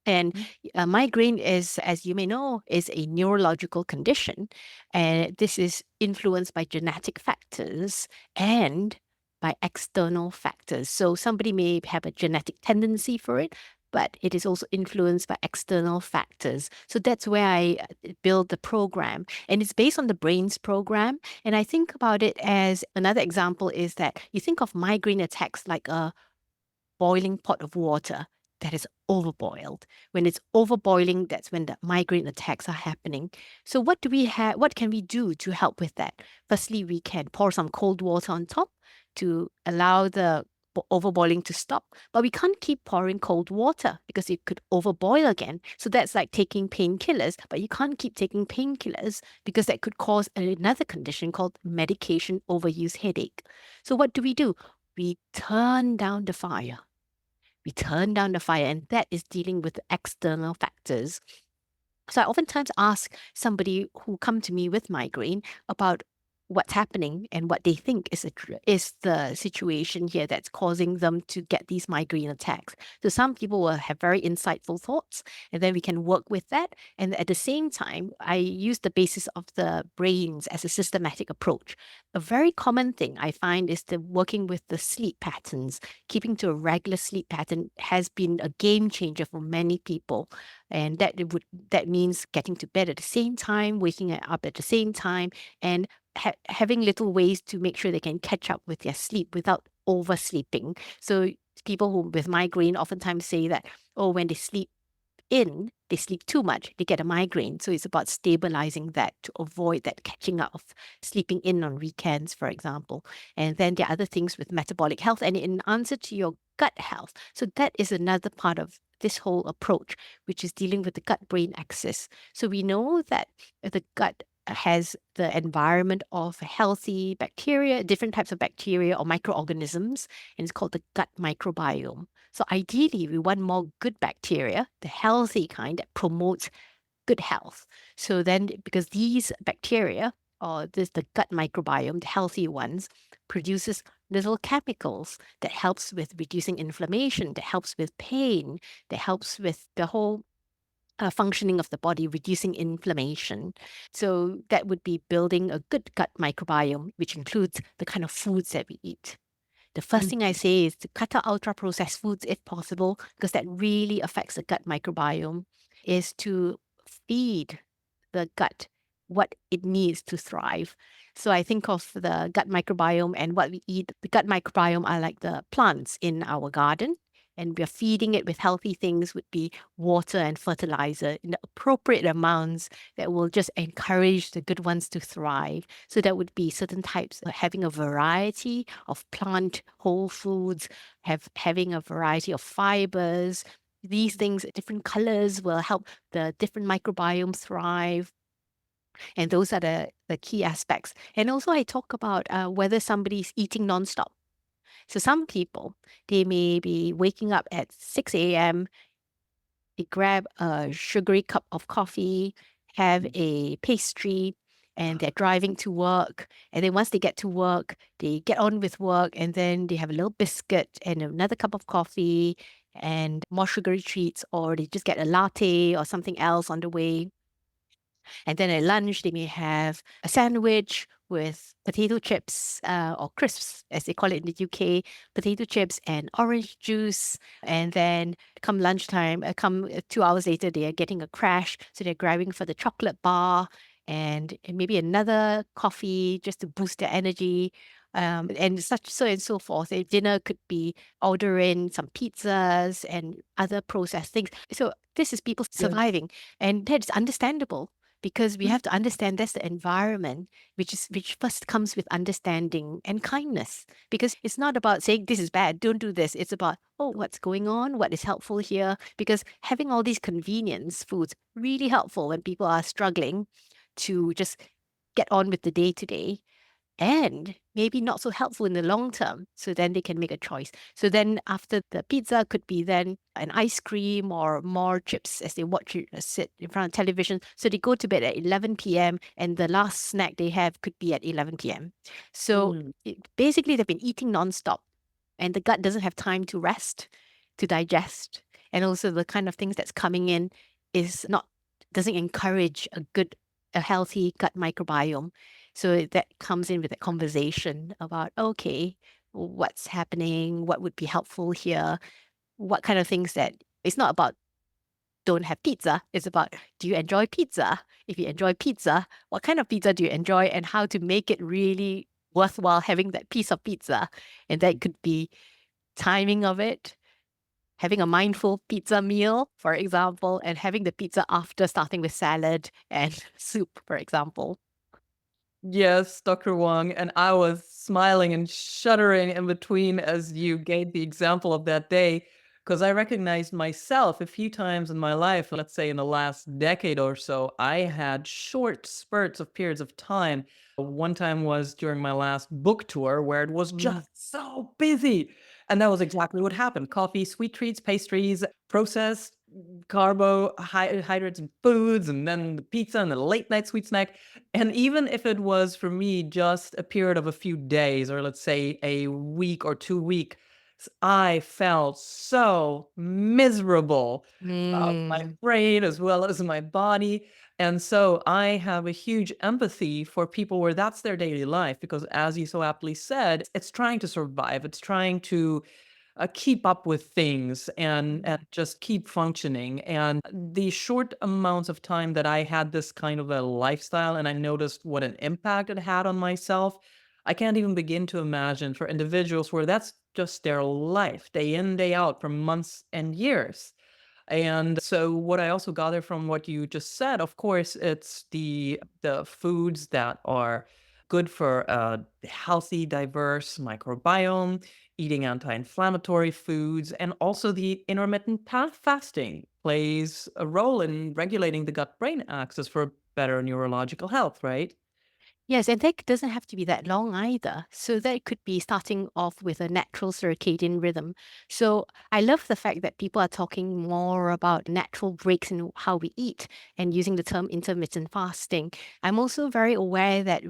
And migraine is, as you may know, is a neurological condition. And this is influenced by genetic factors and by external factors. So somebody may have a genetic tendency for it, but it is also influenced by external factors. So that's where I build the program. And it's based on the brain's program. And I think about it as another example is that you think of migraine attacks like a boiling pot of water that is overboiled. When it's overboiling, that's when the migraine attacks are happening. So what do we have? What can we do to help with that? Firstly, we can pour some cold water on top to allow the overboiling to stop. But we can't keep pouring cold water because it could overboil again. So that's like taking painkillers, but you can't keep taking painkillers because that could cause another condition called medication overuse headache. So what do? We turn down the fire. We turn down the fire, and that is dealing with external factors. So I oftentimes ask somebody who come to me with migraine about what's happening and what they think is the situation here that's causing them to get these migraine attacks. So some people will have very insightful thoughts, and then we can work with that. And at the same time, I use the basis of the brains as a systematic approach. A very common thing I find is the working with the sleep patterns. Keeping to a regular sleep pattern has been a game changer for many people, and that means getting to bed at the same time, waking up at the same time, and having little ways to make sure they can catch up with their sleep without oversleeping. So people who with migraine oftentimes say that, oh, when they sleep too much, they get a migraine. So it's about stabilizing that to avoid that catching up of sleeping in on weekends, for example. And then there are other things with metabolic health and in answer to your gut health. So that is another part of this whole approach, which is dealing with the gut-brain axis. So we know that the gut has the environment of healthy bacteria, different types of bacteria or microorganisms, and it's called the gut microbiome. So ideally, we want more good bacteria, the healthy kind that promotes good health. So then, because these bacteria or the gut microbiome, the healthy ones, produces little chemicals that helps with reducing inflammation, that helps with pain, that helps with the whole functioning of the body, reducing inflammation. So that would be building a good gut microbiome, which includes the kind of foods that we eat. The first thing I say is to cut out ultra processed foods if possible, because that really affects the gut microbiome, is to feed the gut what it needs to thrive. So I think of the gut microbiome and what we eat. The gut microbiome are like the plants in our garden, and we're feeding it with healthy things would be water and fertilizer in the appropriate amounts that will just encourage the good ones to thrive. So that would be certain types, having a variety of plant whole foods, having a variety of fibers. These things, different colors will help the different microbiome thrive. And those are the key aspects. And also I talk about whether somebody's eating nonstop. So some people, they may be waking up at 6 a.m., they grab a sugary cup of coffee, have a pastry, and they're driving to work. And then once they get to work, they get on with work, and then they have a little biscuit and another cup of coffee and more sugary treats, or they just get a latte or something else on the way. And then at lunch, they may have a sandwich with potato chips or crisps, as they call it in the UK, potato chips and orange juice. And then come lunchtime, 2 hours later, they are getting a crash. So they're grabbing for the chocolate bar and maybe another coffee just to boost their energy. And such so and so forth. And dinner could be ordering some pizzas and other processed things. So this is people Yes. surviving, and that's understandable because we have to understand that's the environment which first comes with understanding and kindness. Because it's not about saying this is bad, don't do this. It's about, oh, what's going on? What is helpful here? Because having all these convenience foods really helpful when people are struggling to just get on with the day to day, and maybe not so helpful in the long term. So then they can make a choice. So then after the pizza could be then an ice cream or more chips as they watch it sit in front of television. So they go to bed at 11 p.m. and the last snack they have could be at 11 p.m. So basically they've been eating nonstop and the gut doesn't have time to rest, to digest. And also the kind of things that's coming in doesn't encourage a healthy gut microbiome. So that comes in with a conversation about, okay, what's happening? What would be helpful here? What kind of things that it's not about don't have pizza. It's about, do you enjoy pizza? If you enjoy pizza, what kind of pizza do you enjoy and how to make it really worthwhile having that piece of pizza? And that could be timing of it, having a mindful pizza meal, for example, and having the pizza after starting with salad and soup, for example. Yes, Dr. Wong, and I was smiling and shuddering in between as you gave the example of that day, because I recognized myself a few times in my life, let's say in the last decade or so, I had short spurts of periods of time. One time was during my last book tour where it was just so busy. And that was exactly what happened. Coffee, sweet treats, pastries, processed carbohydrates and foods, and then the pizza and the late night sweet snack. And even if it was for me just a period of a few days, or let's say a week or 2 weeks, I felt so miserable, my Mm. brain as well as my body. And so I have a huge empathy for people where that's their daily life, because as you so aptly said, it's trying to survive. It's trying to keep up with things and just keep functioning. And the short amounts of time that I had this kind of a lifestyle and I noticed what an impact it had on myself, I can't even begin to imagine for individuals where that's just their life, day in, day out, for months and years. And so what I also gather from what you just said, of course, it's the foods that are good for a healthy, diverse microbiome, eating anti-inflammatory foods, and also the intermittent fasting plays a role in regulating the gut-brain axis for better neurological health, right? Yes, and that doesn't have to be that long either. So that could be starting off with a natural circadian rhythm. So I love the fact that people are talking more about natural breaks in how we eat and using the term intermittent fasting. I'm also very aware that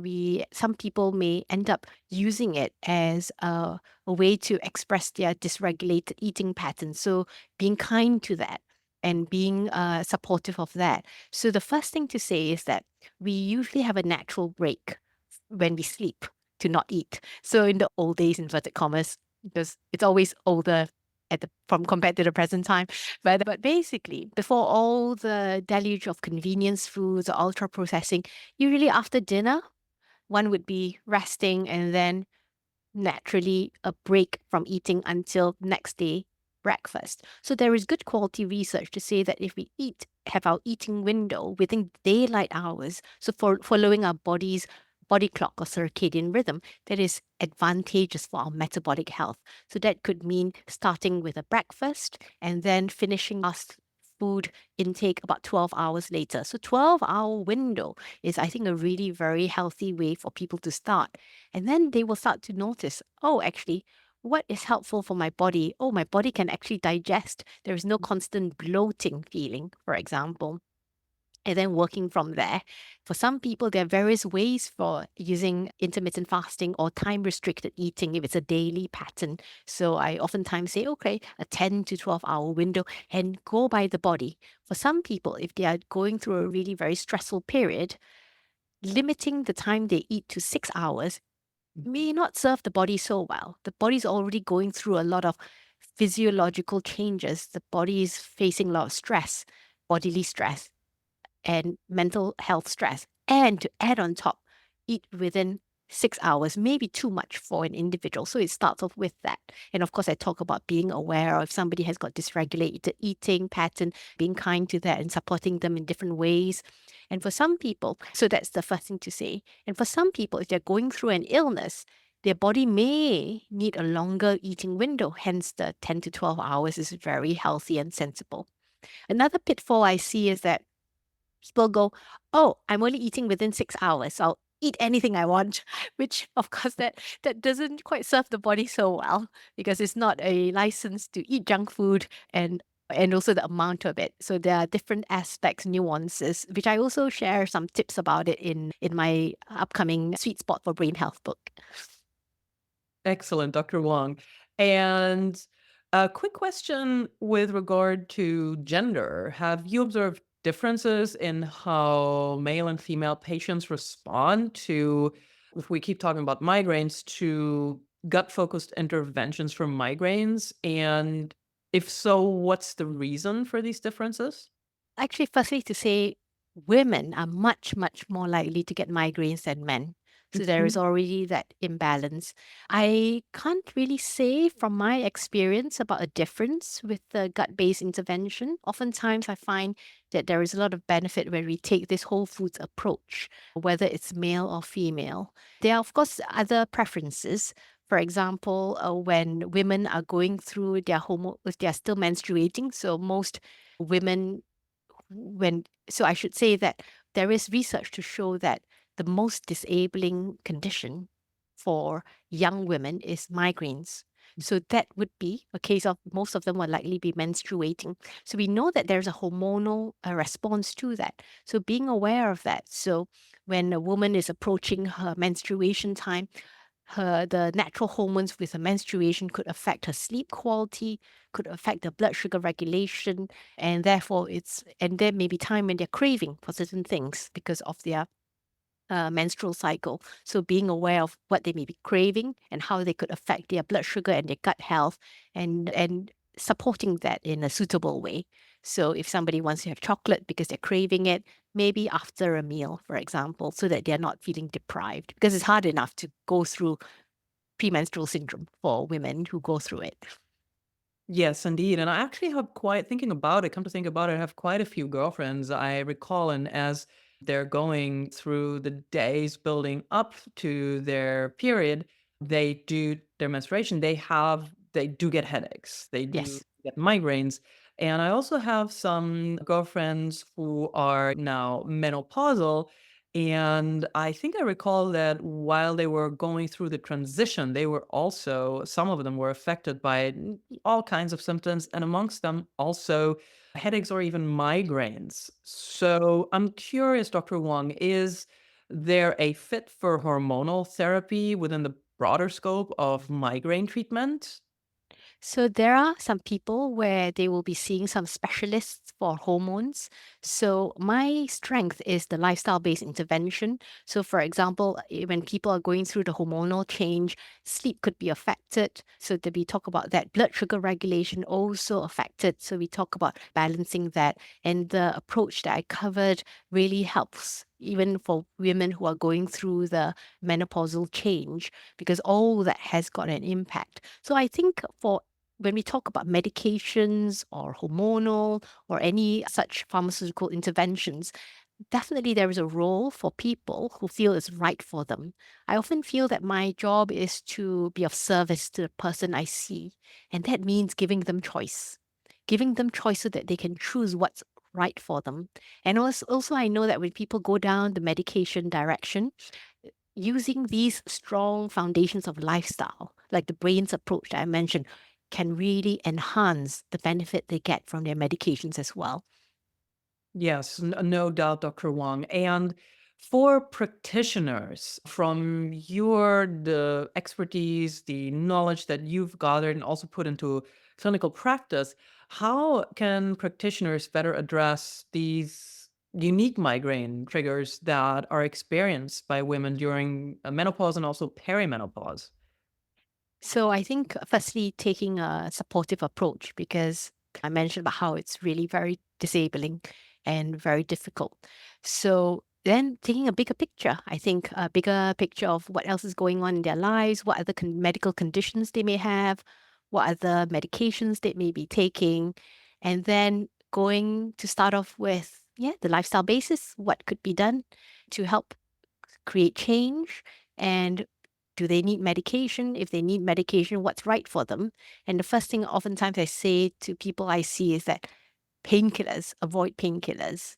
some people may end up using it as a way to express their dysregulated eating patterns. So being kind to that and being supportive of that. So the first thing to say is that we usually have a natural break when we sleep to not eat. So in the old days, inverted commas, because it's always older from compared to the present time. But basically, before all the deluge of convenience foods or ultra processing, usually after dinner, one would be resting and then naturally a break from eating until next day breakfast. So there is good quality research to say that if we have our eating window within daylight hours, so for following our body's body clock or circadian rhythm, that is advantageous for our metabolic health. So that could mean starting with a breakfast and then finishing our food intake about 12 hours later. So 12-hour window is, I think, a really very healthy way for people to start. And then they will start to notice, oh, actually, what is helpful for my body? Oh, my body can actually digest. There is no constant bloating feeling, for example. And then working from there. For some people, there are various ways for using intermittent fasting or time restricted eating if it's a daily pattern. So I oftentimes say, okay, a 10 to 12-hour window and go by the body. For some people, if they are going through a really very stressful period, limiting the time they eat to 6 hours may not serve the body so well. The body's already going through a lot of physiological changes. The body is facing a lot of stress, bodily stress, and mental health stress. And to add on top, eat within 6 hours may be too much for an individual. So it starts off with that. And of course, I talk about being aware of if somebody has got dysregulated eating pattern, being kind to that and supporting them in different ways. And for some people, so that's the first thing to say. And for some people, if they're going through an illness, their body may need a longer eating window. Hence, the 10 to 12 hours is very healthy and sensible. Another pitfall I see is that people go, "Oh, I'm only eating within 6 hours. So I'll eat anything I want," which of course that doesn't quite serve the body so well because it's not a license to eat junk food and also the amount of it. So there are different aspects, nuances, which I also share some tips about it in my upcoming Sweet Spot for Brain Health book. Excellent, Dr. Wong. And a quick question with regard to gender. Have you observed differences in how male and female patients respond to, if we keep talking about migraines, to gut-focused interventions for migraines? And if so, what's the reason for these differences? Actually, firstly, to say women are much, much more likely to get migraines than men. So there is Mhm. already that imbalance. I can't really say from my experience about a difference with the gut based intervention. Oftentimes, I find that there is a lot of benefit when we take this whole foods approach, whether it's male or female. There are, of course, other preferences. For example, when women are going through their if they're still menstruating, so most women so I should say that there is research to show that the most disabling condition for young women is migraines. So that would be a case of most of them will likely be menstruating. So we know that there's a hormonal response to that. So being aware of that. So when a woman is approaching her menstruation time, the natural hormones with her menstruation could affect her sleep quality, could affect the blood sugar regulation, and therefore and there may be time when they're craving for certain things because of their menstrual cycle. So being aware of what they may be craving and how they could affect their blood sugar and their gut health and supporting that in a suitable way. So if somebody wants to have chocolate because they're craving it, maybe after a meal, for example, so that they're not feeling deprived because it's hard enough to go through premenstrual syndrome for women who go through it. Yes, indeed. And I actually have quite, thinking about it, come to think about it, I have quite a few girlfriends I recall. And as they're going through the days building up to their period, they do their menstruation, they do get headaches, they do Yes. get migraines. And I also have some girlfriends who are now menopausal. And I think I recall that while they were going through the transition, they were also, some of them were affected by all kinds of symptoms, and amongst them also headaches or even migraines. So I'm curious, Dr. Wong, is there a fit for hormonal therapy within the broader scope of migraine treatment? So there are some people where they will be seeing some specialists for hormones. So my strength is the lifestyle-based intervention. So for example, when people are going through the hormonal change, sleep could be affected. So that we talk about that blood sugar regulation also affected. So we talk about balancing that. And the approach that I covered really helps even for women who are going through the menopausal change, because all that has got an impact. So I think for when we talk about medications or hormonal or any such pharmaceutical interventions, definitely there is a role for people who feel it's right for them. I often feel that my job is to be of service to the person I see, and that means giving them choice so that they can choose what's right for them. And also I know that when people go down the medication direction, using these strong foundations of lifestyle, like the brain's approach that I mentioned, can really enhance the benefit they get from their medications as well. Yes, no doubt, Dr. Wong. And for practitioners, from the expertise, the knowledge that you've gathered and also put into clinical practice, how can practitioners better address these unique migraine triggers that are experienced by women during menopause and also perimenopause? So I think firstly taking a supportive approach, because I mentioned about how it's really very disabling and very difficult. So then taking a bigger picture, I think a bigger picture of what else is going on in their lives, what other medical conditions they may have, what other medications they may be taking, and then going to start off with, yeah, the lifestyle basis, what could be done to help create change, and do they need medication? If they need medication, what's right for them? And the first thing oftentimes I say to people I see is that painkillers, avoid painkillers,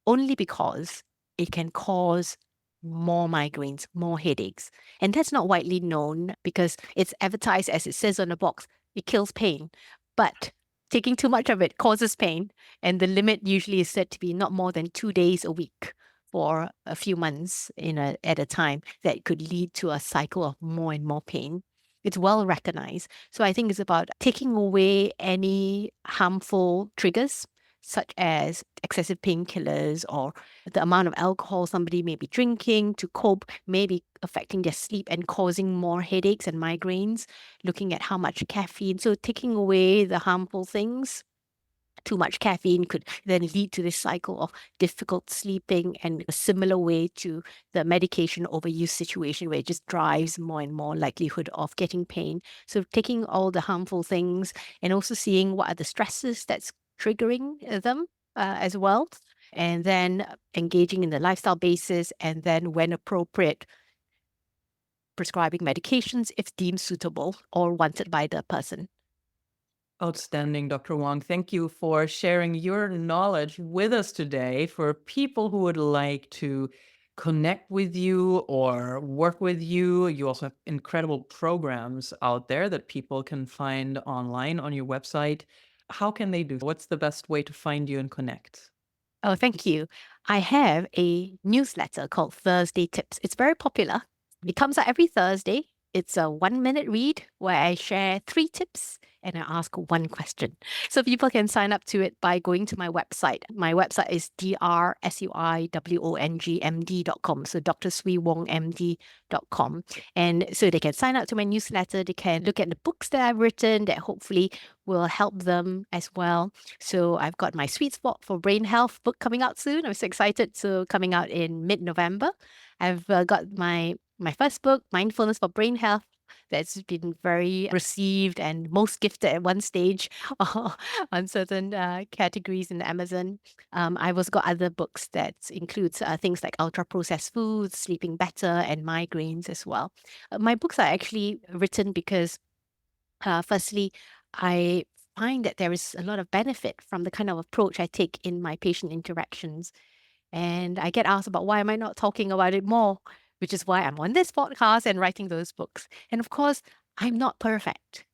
only because it can cause more migraines, more headaches. And that's not widely known because it's advertised as it says on the box, it kills pain. But taking too much of it causes pain. And the limit usually is said to be not more than 2 days a week for a few months at a time. That could lead to a cycle of more and more pain. It's well recognized. So I think it's about taking away any harmful triggers, such as excessive painkillers or the amount of alcohol somebody may be drinking to cope, may be affecting their sleep and causing more headaches and migraines, looking at how much caffeine. So taking away the harmful things. Too much caffeine could then lead to this cycle of difficult sleeping, and a similar way to the medication overuse situation where it just drives more and more likelihood of getting pain. So taking all the harmful things and also seeing what are the stresses that's triggering them as well. And then engaging in the lifestyle basis, and then when appropriate, prescribing medications if deemed suitable or wanted by the person. Outstanding, Dr. Wong. Thank you for sharing your knowledge with us today. For people who would like to connect with you or work with you, you also have incredible programs out there that people can find online on your website. How can they do? What's the best way to find you and connect? Oh, thank you. I have a newsletter called Thursday Tips. It's very popular. It comes out every Thursday. It's a 1 minute read where I share 3 tips and I ask one question. So people can sign up to it by going to my website. My website is drsuiwongmd.com. So drsuiwongmd.com. And so they can sign up to my newsletter. They can look at the books that I've written that hopefully will help them as well. So I've got my Sweet Spot for Brain Health book coming out soon. I'm so excited. So coming out in mid-November. I've got my first book, Mindfulness for Brain Health, that's been very received and most gifted at one stage on certain categories in Amazon. I've also got other books that includes things like ultra processed foods, sleeping better, and migraines as well. My books are actually written because firstly, I find that there is a lot of benefit from the kind of approach I take in my patient interactions. And I get asked about why am I not talking about it more, which is why I'm on this podcast and writing those books. And of course, I'm not perfect.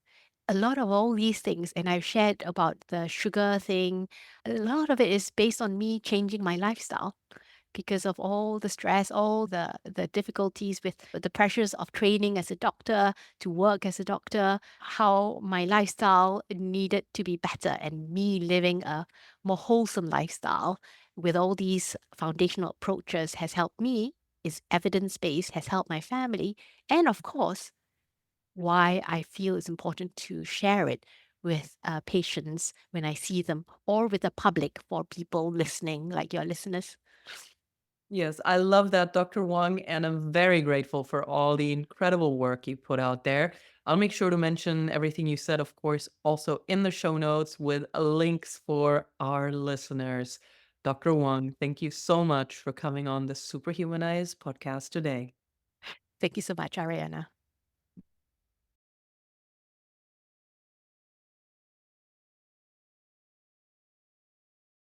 A lot of all these things, and I've shared about the sugar thing, a lot of it is based on me changing my lifestyle because of all the stress, all the difficulties with the pressures of training as a doctor, to work as a doctor, how my lifestyle needed to be better, and me living a more wholesome lifestyle with all these foundational approaches has helped me, is evidence-based, has helped my family, and of course, why I feel it's important to share it with patients when I see them, or with the public for people listening, like your listeners. Yes, I love that, Dr. Wong, and I'm very grateful for all the incredible work you put out there. I'll make sure to mention everything you said, of course, also in the show notes with links for our listeners. Dr. Wong, thank you so much for coming on the Superhumanize podcast today. Thank you so much, Ariana.